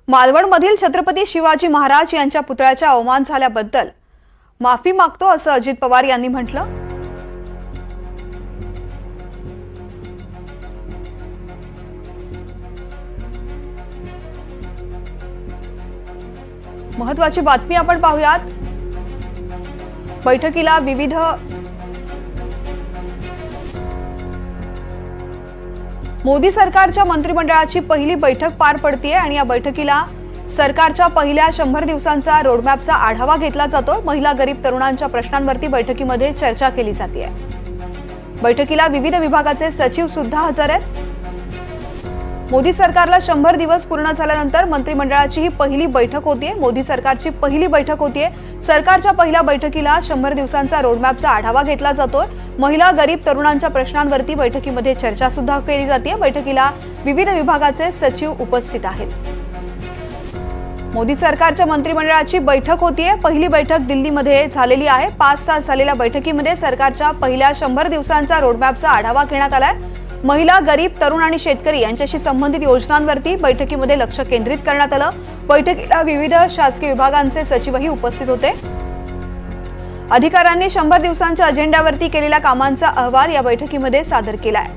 मालवणमधील छत्रपती शिवाजी महाराज यांच्या पुतळ्याचा अवमान झाल्याबद्दल माफी मागतो असं अजित पवार यांनी म्हटलं। महत्त्वाची बातमी आपण पाहूयात। बैठकीला विविध मोदी सरकारच्या मंत्रिमंडळाची पहिली बैठक पार पडतेय आणि या बैठकीला सरकारच्या पहिल्या 100 दिवसांचा रोडमॅपचा आढावा घेतला जातोय। महिला गरीब तरुणांच्या प्रश्नांवरती बैठकीमध्ये चर्चा केली जाते। बैठकीला विविध विभागाचे सचिव सुद्धा हजर आहेत। मोदी सरकारला 100 दिवस पूर्ण झाल्यानंतर मंत्रिमंडळाची ही पहिली बैठक होतीये। मोदी सरकारची पहिली बैठक होतीये। सरकारच्या पहिल्या बैठकीला 100 दिवसांचा रोडमॅपचा आढावा घेतला जातोय। महिला गरीब तरुणांच्या प्रश्नांवरती बैठकीमध्ये चर्चा सुद्धा केली जाते। बैठकीला विविध विभागाचे सचिव उपस्थित आहेत। मोदी सरकारच्या मंत्रिमंडळाची बैठक होतीये। पहिली बैठक दिल्लीमध्ये झालेली आहे। 5 तास झालेल्या बैठकीमध्ये सरकारच्या पहिल्या 100 दिवसांचा रोडमॅपचा आढावा घेण्यात आलाय। महिला गरीब तरुण आणि शेतकरी यांच्याशी संबंधित योजनांवरती बैठकीमध्ये लक्ष केंद्रित करण्यात आलं। बैठकीला विविध शासकीय विभागांचे सचिवही उपस्थित होते। अधिकाऱ्यांनी 100 दिवसांच्या अजेंड्यावरती केलेल्या कामांचा अहवाल या बैठकीमध्ये सादर केलाय।